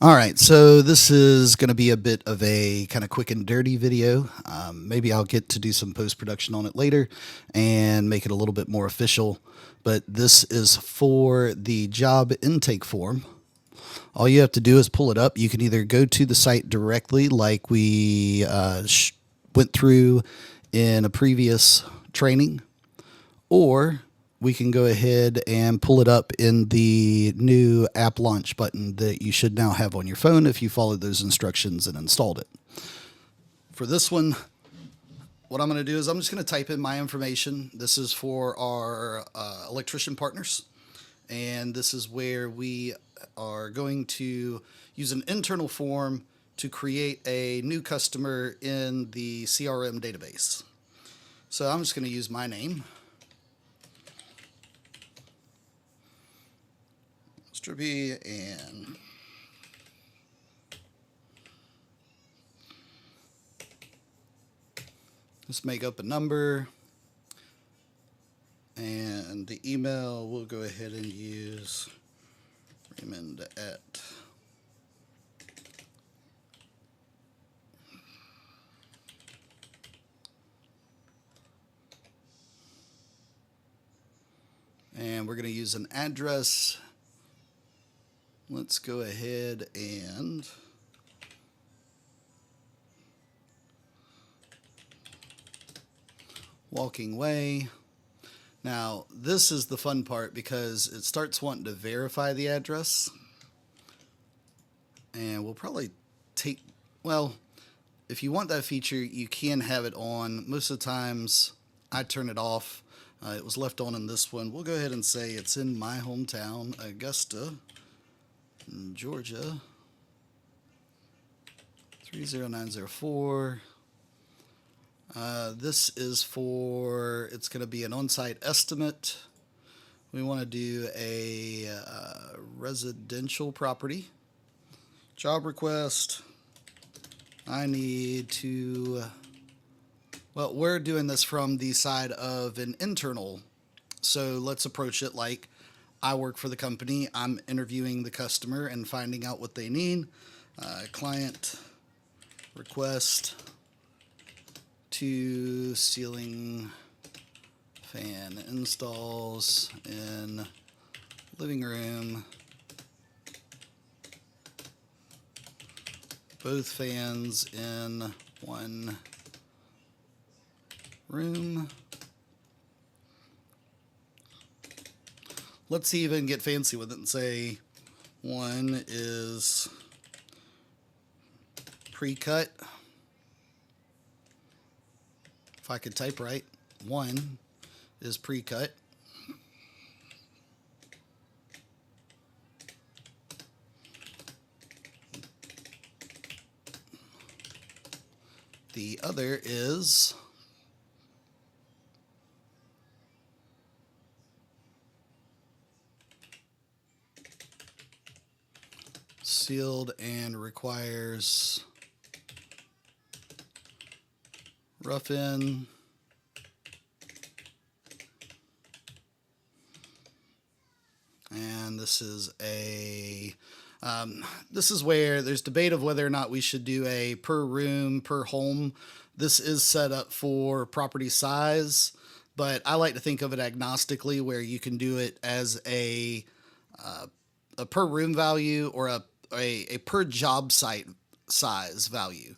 All right, so this is going to be a bit of a kind of quick and dirty video. Maybe I'll get to do some post-production on it later and make it a little bit more official. But this is for the job intake form. All you have to do is pull it up. You can either go to the site directly like we went through in a previous training, or we can go ahead and pull it up in the new app launch button that you should now have on your phone if you followed those instructions and installed it. For this one, what I'm going to do is I'm just going to type in my information. This is for our electrician partners, and this is where we are going to use an internal form to create a new customer in the CRM database. So I'm just going to use my name. And let's make up a number, and the email we'll go ahead and use Raymond at and we're going to use an address. Let's go ahead and walking way. Now, this is the fun part because it starts wanting to verify the address. And we'll probably well, if you want that feature, you can have it on. Most of the times, I turn it off. It was left on in this one. We'll go ahead and say it's in my hometown, Augusta, Georgia, 30904. This is for, it's going to be an on-site estimate. We want to do a residential property. Job request. I need to, well, we're doing this from the side of an internal. So let's approach it like I work for the company. I'm interviewing the customer and finding out what they need. Client request to ceiling fan installs in living room. Both fans in one room. Let's even get fancy with it and say one is pre-cut. If I could type right, one is pre-cut. The other is sealed and requires rough-in. And this is a this is where there's debate of whether or not we should do a per room, per home. This is set up for property size, but I like to think of it agnostically, where you can do it as a per room value or a per job site size value.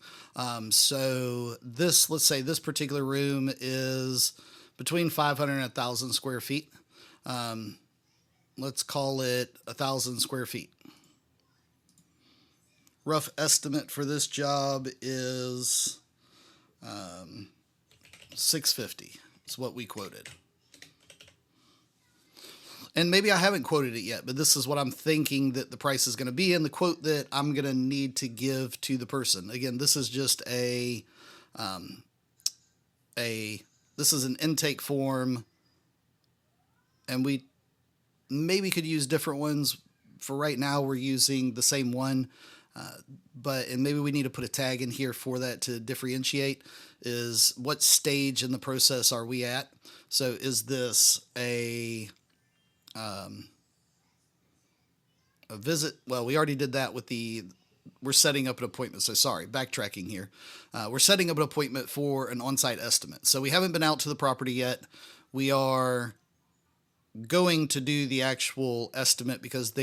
So this, let's say this particular room is between 500 and 1,000 square feet. Let's call it 1,000 square feet. Rough estimate for this job is $650. Is what we quoted. And maybe I haven't quoted it yet, but this is what I'm thinking that the price is going to be, and the quote that I'm going to need to give to the person. Again, this is just this is an intake form, and we maybe could use different ones. For right now, we're using the same one, and maybe we need to put a tag in here for that to differentiate. Is what stage in the process are we at? So is this a a visit. Well, we already did that with we're setting up an appointment. So sorry, backtracking here. We're setting up an appointment for an on-site estimate. So we haven't been out to the property yet. We are going to do the actual estimate because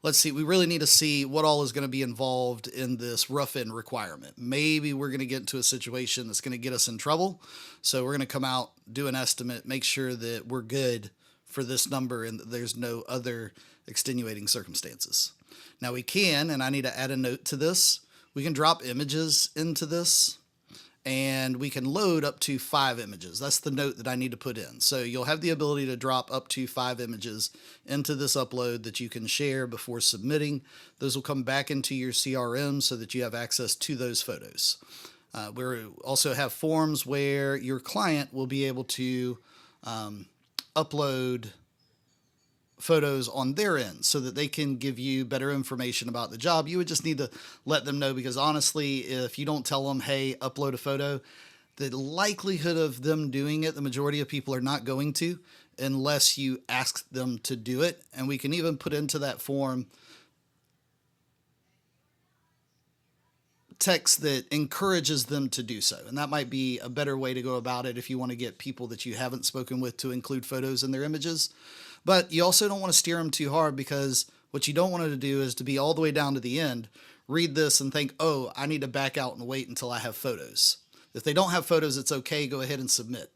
let's see, we really need to see what all is going to be involved in this rough end requirement. Maybe we're going to get into a situation that's going to get us in trouble. So we're going to come out, do an estimate, make sure that we're good for this number and that there's no other extenuating circumstances. Now we can, and I need to add a note to this, we can drop images into this and we can load up to 5 images. That's the note that I need to put in. So you'll have the ability to drop up to 5 images into this upload that you can share before submitting. Those will come back into your CRM so that you have access to those photos. We also have forms where your client will be able to upload photos on their end so that they can give you better information about the job. You would just need to let them know, because honestly, if you don't tell them, hey, upload a photo, the likelihood of them doing it, the majority of people are not going to unless you ask them to do it. And we can even put into that form text that encourages them to do so. And that might be a better way to go about it if you want to get people that you haven't spoken with to include photos in their images. But you also don't want to steer them too hard, because what you don't want to do is to be all the way down to the end, read this and think, oh, I need to back out and wait until I have photos. If they don't have photos, it's okay, go ahead and submit.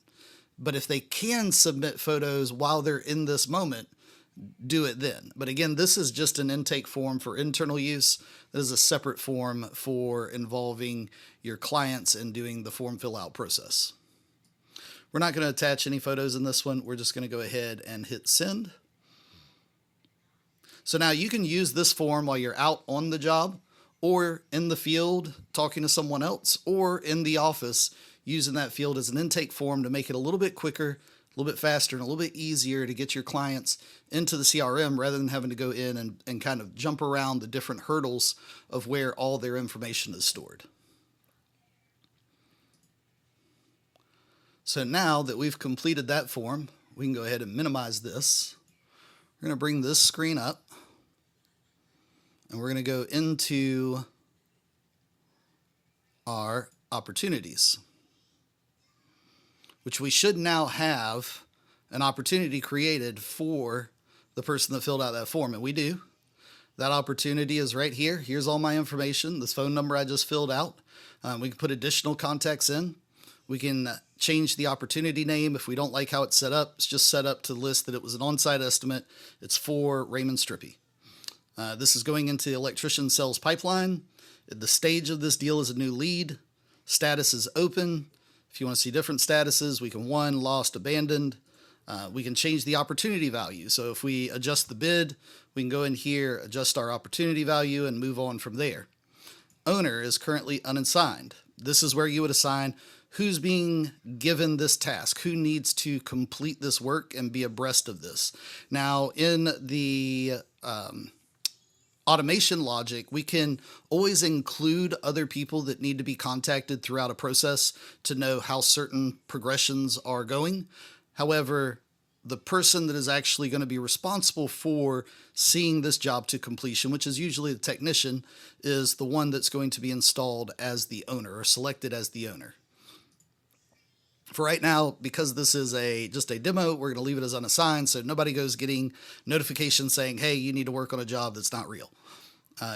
But if they can submit photos while they're in this moment, do it then. But again, this is just an intake form for internal use. That is a separate form for involving your clients and doing the form fill out process. We're not going to attach any photos in this one. We're just going to go ahead and hit send. So now you can use this form while you're out on the job, or in the field talking to someone else, or in the office using that field as an intake form to make it a little bit quicker, a little bit faster, and a little bit easier to get your clients into the CRM rather than having to go in and kind of jump around the different hurdles of where all their information is stored. So now that we've completed that form, we can go ahead and minimize this. We're going to bring this screen up, and we're going to go into our opportunities, which we should now have an opportunity created for the person that filled out that form, and we do. That opportunity is right here. Here's all my information, this phone number I just filled out. We can put additional contacts in. We can change the opportunity name if we don't like how it's set up. It's just set up to list that it was an on-site estimate. It's for Raymond Strippy. This is going into the electrician sales pipeline. The stage of this deal is a new lead. Status is open. If you want to see different statuses, we can won, lost, abandoned. We can change the opportunity value. So if we adjust the bid, we can go in here, adjust our opportunity value, and move on from there. Owner is currently unassigned. This is where you would assign who's being given this task, who needs to complete this work and be abreast of this. Now, in the automation logic, we can always include other people that need to be contacted throughout a process to know how certain progressions are going. However, the person that is actually going to be responsible for seeing this job to completion, which is usually the technician, is the one that's going to be installed as the owner or selected as the owner. For right now, because this is just a demo, we're going to leave it as unassigned, so nobody goes getting notifications saying, hey, you need to work on a job that's not real.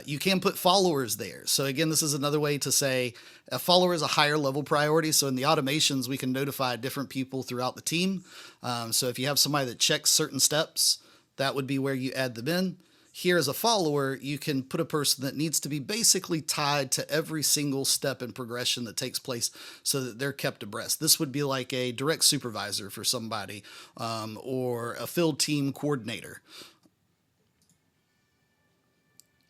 You can put followers there. So again, this is another way to say a follower is a higher level priority. So in the automations, we can notify different people throughout the team. So if you have somebody that checks certain steps, that would be where you add them in. Here as a follower, you can put a person that needs to be basically tied to every single step in progression that takes place so that they're kept abreast. This would be like a direct supervisor for somebody, or a field team coordinator.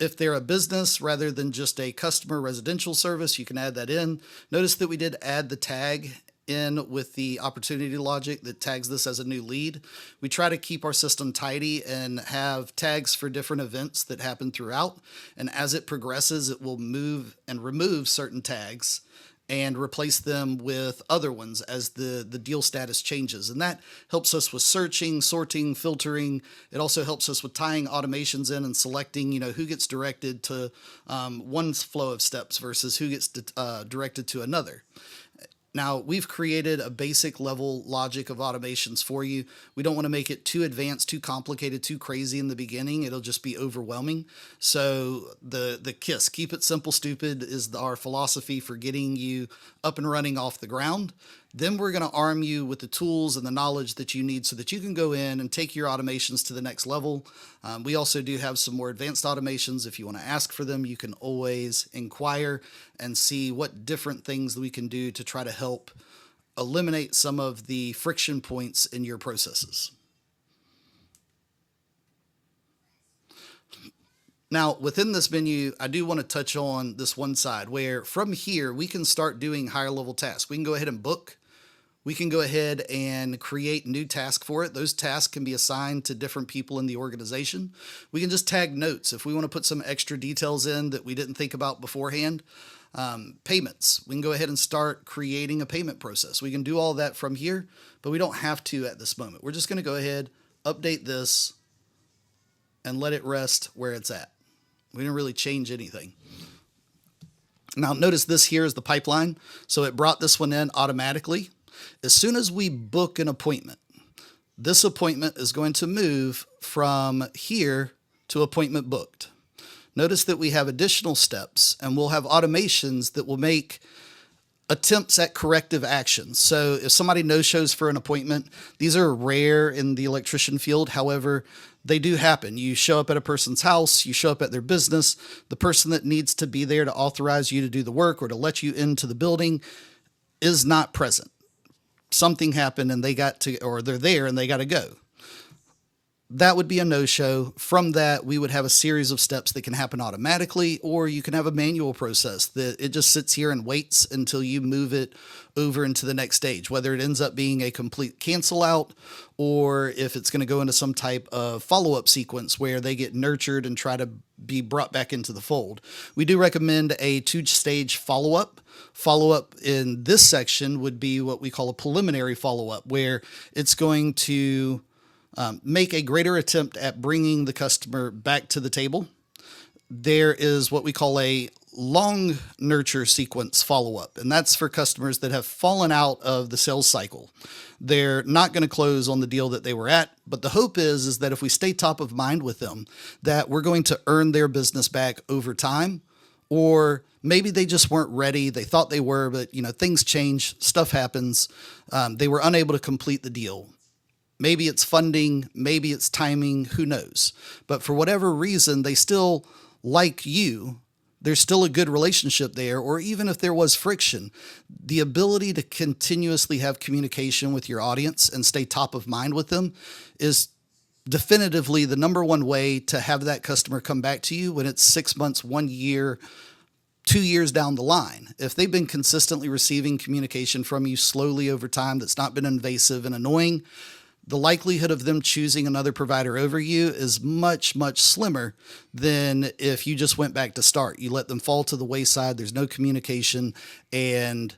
If they're a business rather than just a customer residential service, you can add that in. Notice that we did add the tag in with the opportunity logic that tags this as a new lead. We try to keep our system tidy and have tags for different events that happen throughout. And as it progresses, it will move and remove certain tags and replace them with other ones as the deal status changes. And that helps us with searching, sorting, filtering. It also helps us with tying automations in and selecting, who gets directed to one flow of steps versus who gets directed to another. Now, we've created a basic level logic of automations for you. We don't want to make it too advanced, too complicated, too crazy in the beginning. It'll just be overwhelming. So the KISS, keep it simple, stupid, is our philosophy for getting you up and running off the ground. Then we're going to arm you with the tools and the knowledge that you need so that you can go in and take your automations to the next level. We also do have some more advanced automations. If you want to ask for them, you can always inquire and see what different things we can do to try to help eliminate some of the friction points in your processes. Now, within this menu, I do want to touch on this one side where from here, we can start doing higher level tasks. We can go ahead and book. We can go ahead and create new tasks for it. Those tasks can be assigned to different people in the organization. We can just tag notes if we want to put some extra details in that we didn't think about beforehand. Payments. We can go ahead and start creating a payment process. We can do all that from here, but we don't have to at this moment. We're just going to go ahead, update this, and let it rest where it's at. We didn't really change anything. Now, notice this here is the pipeline. So it brought this one in automatically. As soon as we book an appointment, this appointment is going to move from here to appointment booked. Notice that we have additional steps, and we'll have automations that will make attempts at corrective actions. So if somebody no-shows for an appointment, these are rare in the electrician field. However, they do happen. You show up at a person's house, you show up at their business, the person that needs to be there to authorize you to do the work or to let you into the building is not present. Something happened and they're there and they got to go. That would be a no-show. From that, we would have a series of steps that can happen automatically, or you can have a manual process that it just sits here and waits until you move it over into the next stage, whether it ends up being a complete cancel out or if it's going to go into some type of follow-up sequence where they get nurtured and try to be brought back into the fold. We do recommend a 2-stage follow-up. Follow-up in this section would be what we call a preliminary follow-up, where it's going to make a greater attempt at bringing the customer back to the table. There is what we call a long nurture sequence follow-up, and that's for customers that have fallen out of the sales cycle. They're not going to close on the deal that they were at, but the hope is that if we stay top of mind with them, that we're going to earn their business back over time. Or maybe they just weren't ready. They thought they were, but things change, stuff happens. They were unable to complete the deal. Maybe it's funding, maybe it's timing, who knows? But for whatever reason, they still like you. There's still a good relationship there, or even if there was friction, the ability to continuously have communication with your audience and stay top of mind with them is definitively the number one way to have that customer come back to you when it's 6 months, 1 year, 2 years down the line. If they've been consistently receiving communication from you slowly over time that's not been invasive and annoying, the likelihood of them choosing another provider over you is much, much slimmer than if you just went back to start. You let them fall to the wayside. There's no communication. And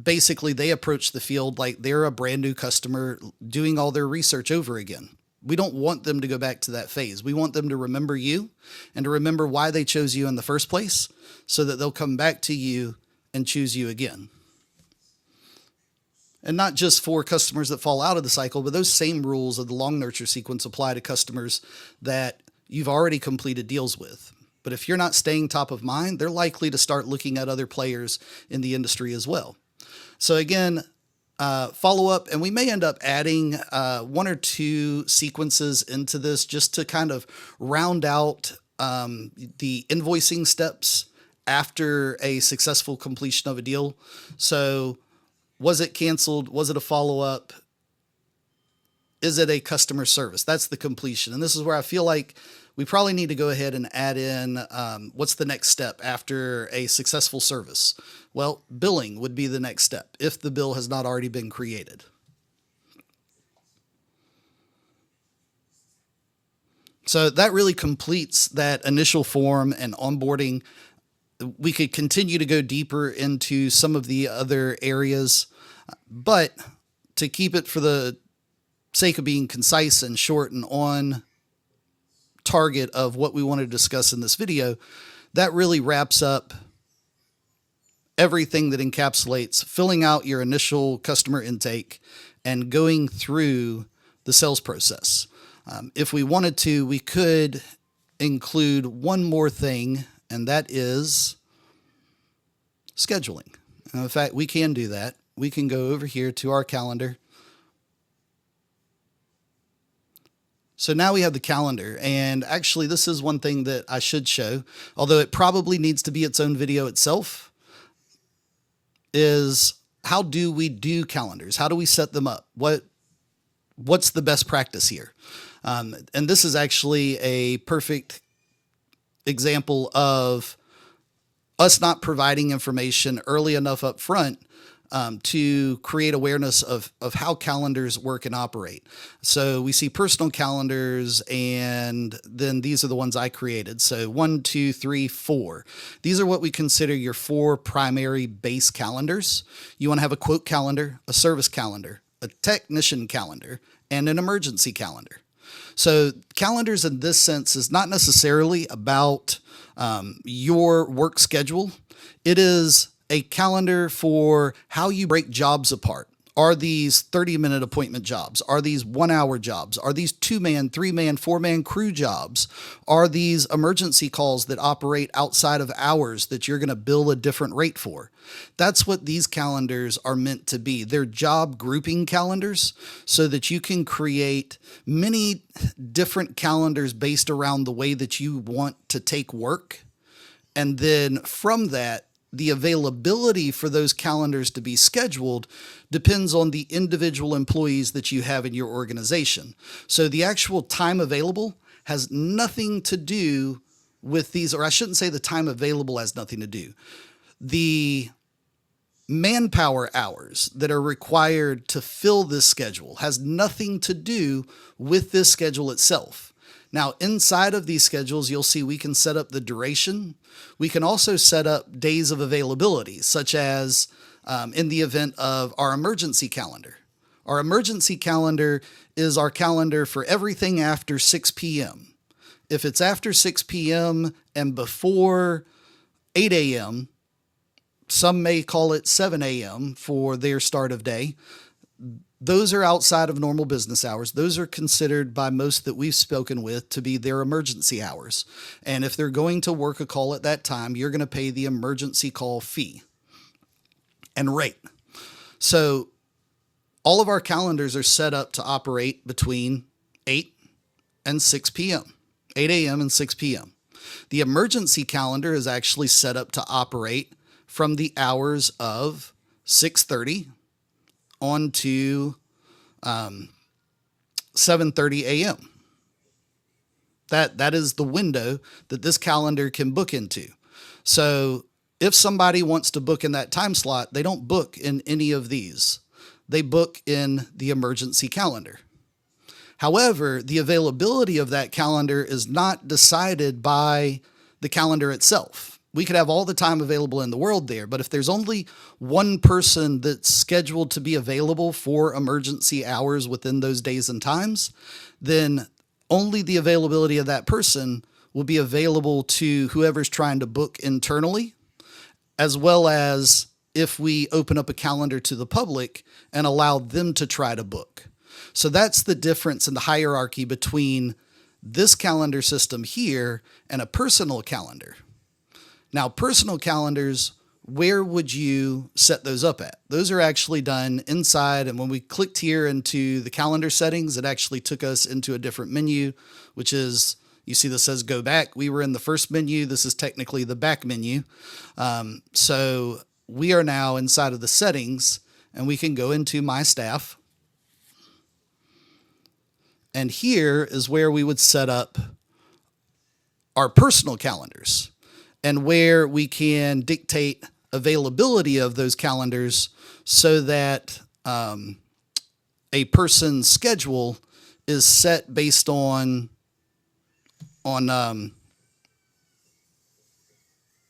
basically they approach the field like they're a brand new customer doing all their research over again. We don't want them to go back to that phase. We want them to remember you and to remember why they chose you in the first place so that they'll come back to you and choose you again. And not just for customers that fall out of the cycle, but those same rules of the long nurture sequence apply to customers that you've already completed deals with. But if you're not staying top of mind, they're likely to start looking at other players in the industry as well. So again, follow up, and we may end up adding 1 or 2 sequences into this just to kind of round out the invoicing steps after a successful completion of a deal. So was it canceled? Was it a follow-up? Is it a customer service? That's the completion. And this is where I feel like we probably need to go ahead and add in what's the next step after a successful service. Well, billing would be the next step if the bill has not already been created. So that really completes that initial form and onboarding. We could continue to go deeper into some of the other areas, but to keep it for the sake of being concise and short and on target of what we want to discuss in this video, that really wraps up everything that encapsulates filling out your initial customer intake and going through the sales process. If we wanted to, we could include one more thing, and that is scheduling. In fact, we can do that. We can go over here to our calendar. So now we have the calendar, and actually this is one thing that I should show, although it probably needs to be its own video itself, is how do we do calendars? How do we set them up? What's the best practice here? And this is actually a perfect example of us not providing information early enough up front to create awareness of how calendars work and operate. So we see personal calendars, and then these are the ones I created. So 1, 2, 3, 4. These are what we consider your 4 primary base calendars. You want to have a quote calendar, a service calendar, a technician calendar, and an emergency calendar. So calendars in this sense is not necessarily about your work schedule. It is a calendar for how you break jobs apart. Are these 30-minute appointment jobs? Are these 1-hour jobs? Are these 2-man, 3-man, 4-man crew jobs? Are these emergency calls that operate outside of hours that you're going to bill a different rate for? That's what these calendars are meant to be. They're job grouping calendars so that you can create many different calendars based around the way that you want to take work. And then from that, the availability for those calendars to be scheduled depends on the individual employees that you have in your organization. So the actual time available has nothing to do with these, or I shouldn't say the time available has nothing to do. The manpower hours that are required to fill this schedule has nothing to do with this schedule itself. Now, inside of these schedules, you'll see we can set up the duration. We can also set up days of availability, such as in the event of our emergency calendar. Our emergency calendar is our calendar for everything after 6 p.m. If it's after 6 p.m. and before 8 a.m., some may call it 7 a.m. for their start of day. Those are outside of normal business hours. Those are considered by most that we've spoken with to be their emergency hours. And if they're going to work a call at that time, you're going to pay the emergency call fee and rate. So all of our calendars are set up to operate between 8 and 6 p.m., 8 a.m. and 6 p.m. The emergency calendar is actually set up to operate from the hours of 6:30 on to 7:30 a.m. That is the window that this calendar can book into. So if somebody wants to book in that time slot, they don't book in any of these. They book in the emergency calendar. However, the availability of that calendar is not decided by the calendar itself. We could have all the time available in the world there, but if there's only one person that's scheduled to be available for emergency hours within those days and times, then only the availability of that person will be available to whoever's trying to book internally, as well as if we open up a calendar to the public and allow them to try to book. So that's the difference in the hierarchy between this calendar system here and a personal calendar. Now, personal calendars, where would you set those up at? Those are actually done inside, and when we clicked here into the calendar settings, it actually took us into a different menu, which is, you see this says go back. We were in the first menu. This is technically the back menu. So we are now inside of the settings, and we can go into My Staff. And here is where we would set up our personal calendars, and where we can dictate availability of those calendars so that a person's schedule is set based on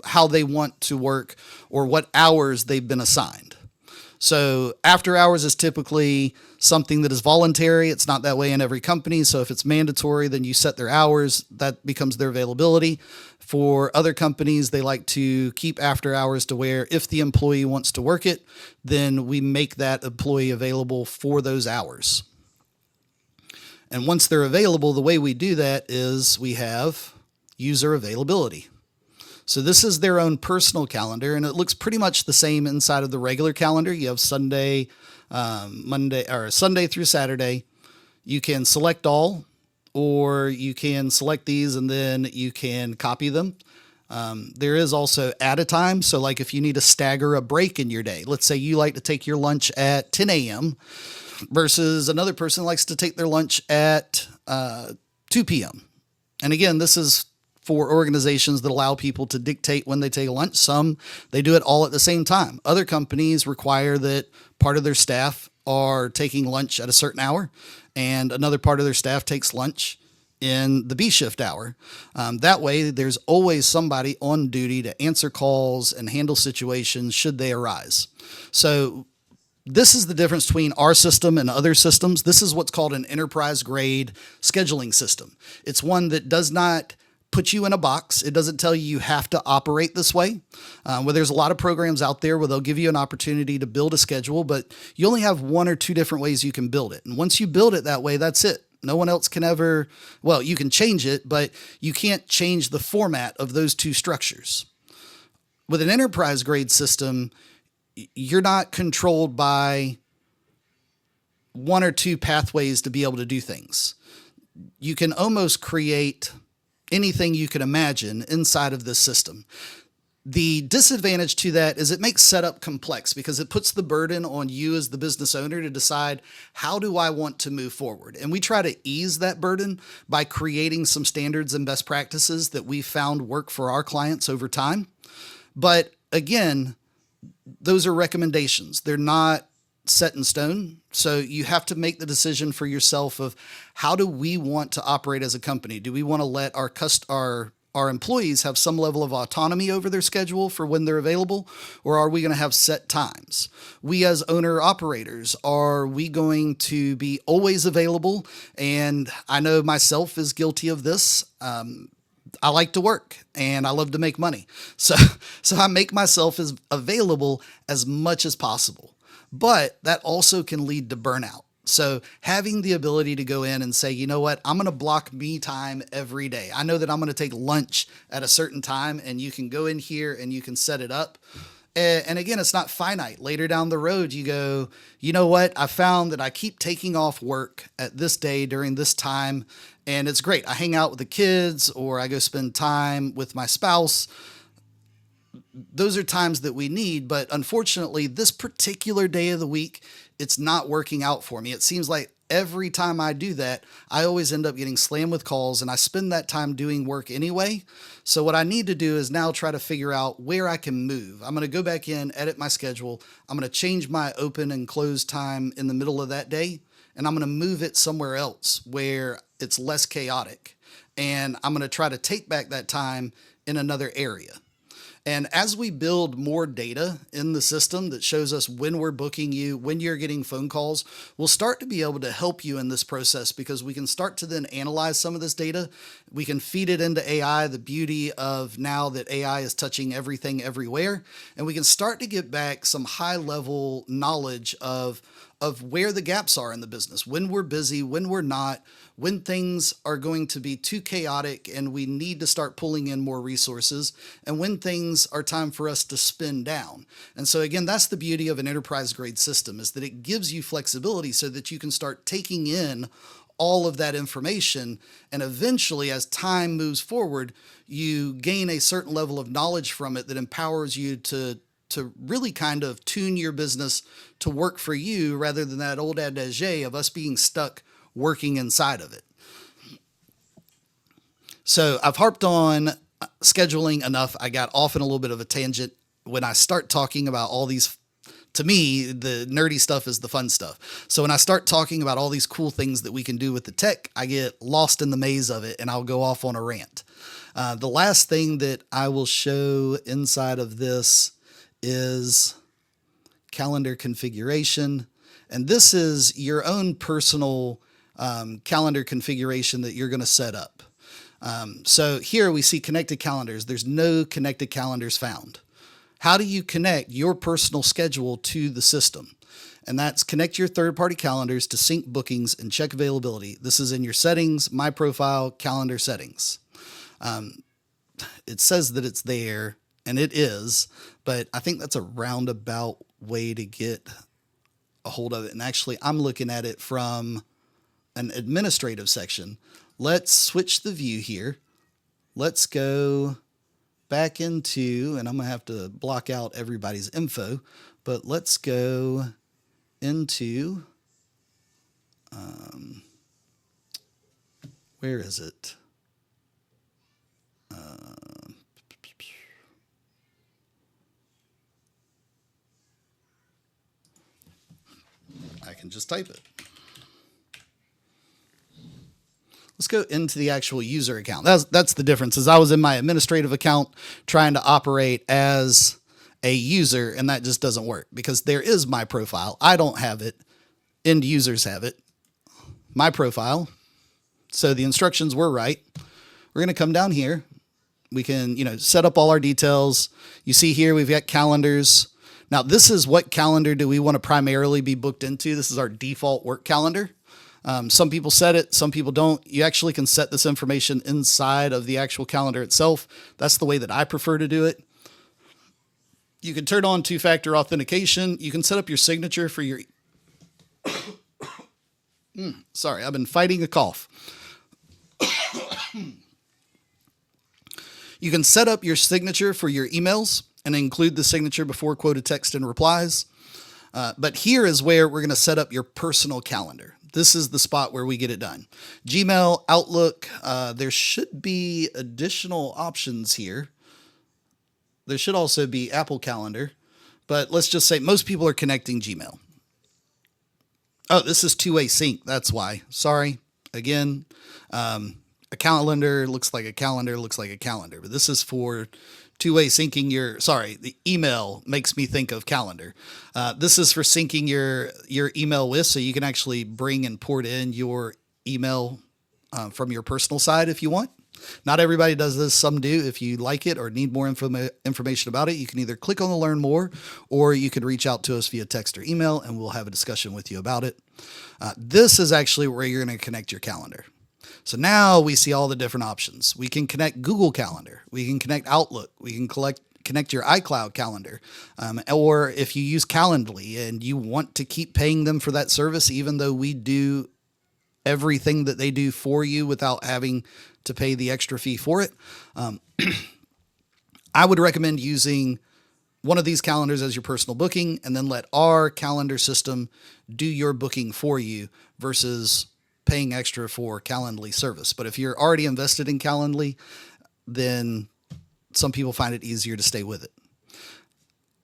how they want to work or what hours they've been assigned. So after hours is typically something that is voluntary. It's not that way in every company. So if it's mandatory, then you set their hours. That becomes their availability. For other companies, they like to keep after hours to where if the employee wants to work it, then we make that employee available for those hours. And once they're available, the way we do that is we have user availability. So this is their own personal calendar, and it looks pretty much the same inside of the regular calendar. You have Sunday, Monday, or Sunday through Saturday. You can select all, or you can select these and then you can copy them. There is also at a time. So like if you need to stagger a break in your day, let's say you like to take your lunch at 10 a.m. versus another person likes to take their lunch at 2 p.m. And again, this is for organizations that allow people to dictate when they take lunch. Some, they do it all at the same time. Other companies require that part of their staff are taking lunch at a certain hour and another part of their staff takes lunch in the B shift hour. That way, there's always somebody on duty to answer calls and handle situations should they arise. So this is the difference between our system and other systems. This is what's called an enterprise grade scheduling system. It's one that does not put you in a box. It doesn't tell you have to operate this way. Where there's a lot of programs out there where they'll give you an opportunity to build a schedule, but you only have one or two different ways you can build it. And once you build it that way, that's it. No one else can ever, well, you can change it, but you can't change the format of those two structures. With an enterprise grade system, you're not controlled by one or two pathways to be able to do things. You can almost create anything you can imagine inside of this system. The disadvantage to that is it makes setup complex because it puts the burden on you as the business owner to decide, how do I want to move forward? And we try to ease that burden by creating some standards and best practices that we found work for our clients over time. But again, those are recommendations. They're not set in stone. So you have to make the decision for yourself of how do we want to operate as a company? Do we want to let our employees have some level of autonomy over their schedule for when they're available, or are we going to have set times? We as owner operators, are we going to be always available? And I know myself is guilty of this. I like to work and I love to make money. So I make myself as available as much as possible. But that also can lead to burnout. So having the ability to go in and say, you know what, I'm going to block me time every day. I know that I'm going to take lunch at a certain time, and you can go in here and you can set it up. And again, it's not finite. Later down the road, you go, you know what, I found that I keep taking off work at this day during this time, and it's great. I hang out with the kids or I go spend time with my spouse. Those are times that we need, but unfortunately, this particular day of the week, it's not working out for me. It seems like every time I do that, I always end up getting slammed with calls, and I spend that time doing work anyway. So what I need to do is now try to figure out where I can move. I'm going to go back in, edit my schedule. I'm going to change my open and close time in the middle of that day, and I'm going to move it somewhere else where it's less chaotic. And I'm going to try to take back that time in another area. And as we build more data in the system that shows us when we're booking you, when you're getting phone calls, we'll start to be able to help you in this process because we can start to then analyze some of this data. We can feed it into AI, the beauty of now that AI is touching everything everywhere. And we can start to get back some high level knowledge of where the gaps are in the business, when we're busy, when we're not, when things are going to be too chaotic and we need to start pulling in more resources, and when things are time for us to spin down. And so again, that's the beauty of an enterprise grade system, is that it gives you flexibility so that you can start taking in all of that information. And eventually, as time moves forward, you gain a certain level of knowledge from it that empowers you to really kind of tune your business to work for you rather than that old adage of us being stuck working inside of it. So I've harped on scheduling enough. I got off in a little bit of a tangent. When I start talking about all these, to me, the nerdy stuff is the fun stuff. So when I start talking about all these cool things that we can do with the tech, I get lost in the maze of it and I'll go off on a rant. The last thing that I will show inside of this is calendar configuration. And this is your own personal calendar configuration that you're going to set up. So here we see connected calendars. There's no connected calendars found. How do you connect your personal schedule to the system? And that's connect your third-party calendars to sync bookings and check availability. This is in your settings, my profile, calendar settings. It says that it's there, and it is, but I think that's a roundabout way to get a hold of it. And actually, I'm looking at it from an administrative section. Let's switch the view here. Let's go back into, and I'm going to have to block out everybody's info, but let's go into, where is it? I can just type it. Let's go into the actual user account. That's the difference, is I was in my administrative account trying to operate as a user, and that just doesn't work because there is my profile. I don't have it. End users have it. My profile. So the instructions were right. We're going to come down here. We can, set up all our details. You see here, we've got calendars. Now, this is what calendar do we want to primarily be booked into. This is our default work calendar. Some people set it, some people don't. You actually can set this information inside of the actual calendar itself. That's the way that I prefer to do it. You can turn on two-factor authentication. You can set up your signature for your... Sorry, I've been fighting a cough. You can set up your signature for your emails and include the signature before quoted text and replies. But here is where we're going to set up your personal calendar. This is the spot where we get it done. Gmail, Outlook, there should be additional options here. There should also be Apple Calendar, but let's just say most people are connecting Gmail. Oh, this is two-way sync. That's why. Sorry. Again, a calendar looks like a calendar, looks like a calendar, but this is for two-way syncing the email makes me think of calendar. This is for syncing your email with, so you can actually bring and port in your email from your personal side if you want. Not everybody does this. Some do. If you like it or need more information about it, you can either click on the learn more, or you could reach out to us via text or email, and we'll have a discussion with you about it. This is actually where you're going to connect your calendar. So now we see all the different options. We can connect Google Calendar. We can connect Outlook. We can connect your iCloud calendar. Or if you use Calendly and you want to keep paying them for that service, even though we do everything that they do for you without having to pay the extra fee for it, I would recommend using one of these calendars as your personal booking and then let our calendar system do your booking for you versus paying extra for Calendly service. But if you're already invested in Calendly, then some people find it easier to stay with it.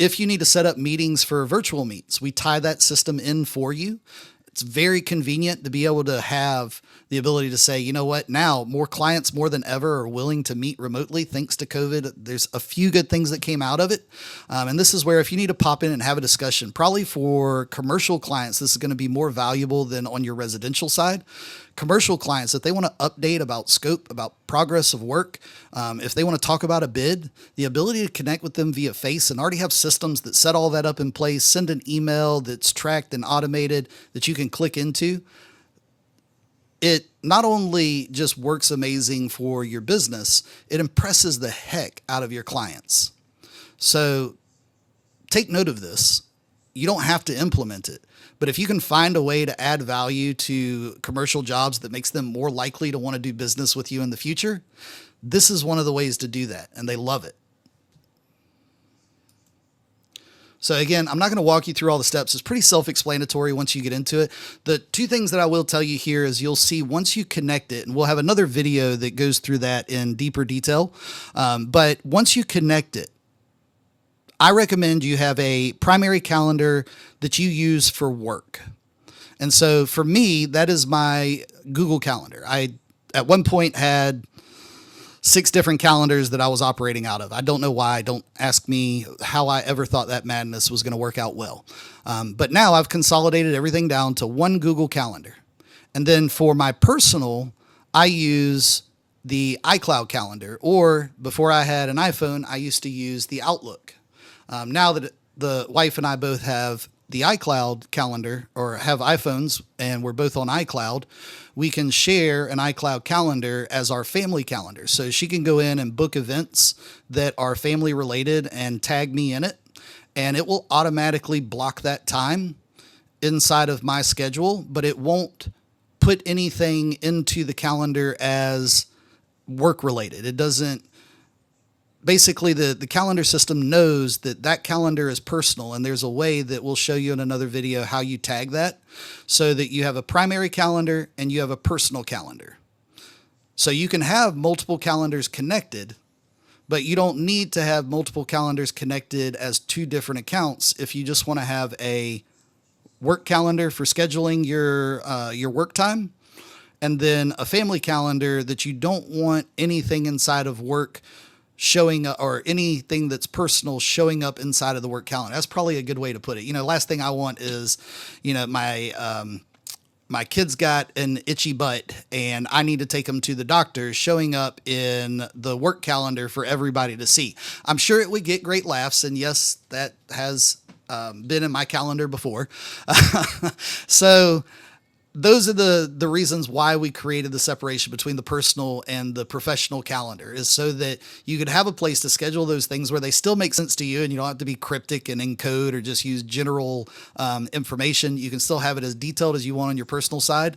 If you need to set up meetings for virtual meets, we tie that system in for you. It's very convenient to be able to have the ability to say, you know what, now more clients more than ever are willing to meet remotely thanks to COVID. There's a few good things that came out of it. And this is where if you need to pop in and have a discussion, probably for commercial clients, this is going to be more valuable than on your residential side. Commercial clients, if they want to update about scope, about progress of work, if they want to talk about a bid, the ability to connect with them via face and already have systems that set all that up in place, send an email that's tracked and automated that you can click into. It not only just works amazing for your business, it impresses the heck out of your clients. So take note of this. You don't have to implement it, but if you can find a way to add value to commercial jobs that makes them more likely to want to do business with you in the future, this is one of the ways to do that, and they love it. So again, I'm not going to walk you through all the steps. It's pretty self-explanatory once you get into it. The two things that I will tell you here is you'll see once you connect it, and we'll have another video that goes through that in deeper detail. But once you connect it, I recommend you have a primary calendar that you use for work. And so for me, that is my Google Calendar. I, at one point, had 6 different calendars that I was operating out of. I don't know why. Don't ask me how I ever thought that madness was going to work out well. But now I've consolidated everything down to one Google Calendar. And then for my personal, I use the iCloud calendar, or before I had an iPhone, I used to use the Outlook. Now that the wife and I both have the iCloud calendar, or have iPhones, and we're both on iCloud, we can share an iCloud calendar as our family calendar. So she can go in and book events that are family related and tag me in it, and it will automatically block that time inside of my schedule, but it won't put anything into the calendar as work related. It doesn't. Basically, the calendar system knows that that calendar is personal, and there's a way that we'll show you in another video how you tag that, so that you have a primary calendar and you have a personal calendar. So you can have multiple calendars connected, but you don't need to have multiple calendars connected as 2 different accounts if you just want to have a work calendar for scheduling your work time, and then a family calendar that you don't want anything inside of work showing up, or anything that's personal showing up inside of the work calendar. That's probably a good way to put it. Last thing I want is, my kid's got an itchy butt and I need to take them to the doctor showing up in the work calendar for everybody to see. I'm sure it would get great laughs. And yes, that has been in my calendar before. So those are the reasons why we created the separation between the personal and the professional calendar, is so that you could have a place to schedule those things where they still make sense to you, and you don't have to be cryptic and encode or just use general information. You can still have it as detailed as you want on your personal side,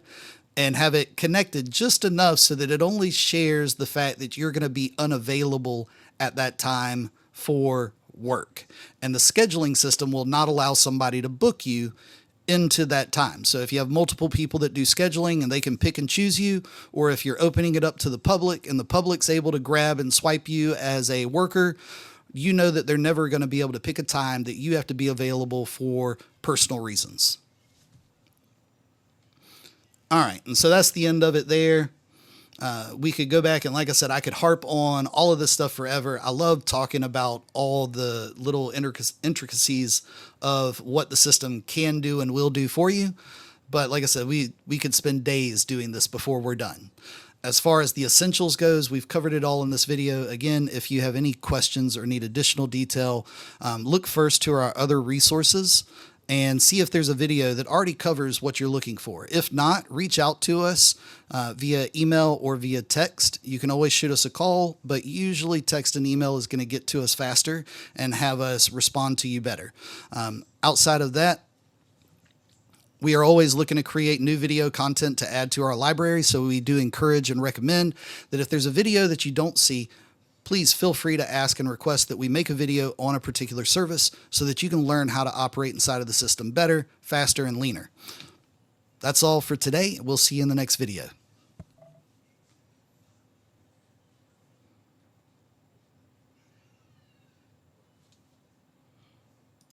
and have it connected just enough so that it only shares the fact that you're going to be unavailable at that time for work. And the scheduling system will not allow somebody to book you into that time. So if you have multiple people that do scheduling and they can pick and choose you, or if you're opening it up to the public and the public's able to grab and swipe you as a worker, you know that they're never going to be able to pick a time that you have to be available for personal reasons. All right. And so that's the end of it there. We could go back and, like I said, I could harp on all of this stuff forever. I love talking about all the little intricacies of what the system can do and will do for you. But like I said, we could spend days doing this before we're done. As far as the essentials goes, we've covered it all in this video. Again, if you have any questions or need additional detail, look first to our other resources and see if there's a video that already covers what you're looking for. If not, reach out to us via email or via text. You can always shoot us a call, but usually text and email is going to get to us faster and have us respond to you better. Outside of that, we are always looking to create new video content to add to our library, so we do encourage and recommend that if there's a video that you don't see, please feel free to ask and request that we make a video on a particular service so that you can learn how to operate inside of the system better, faster, and leaner. That's all for today. We'll see you in the next video.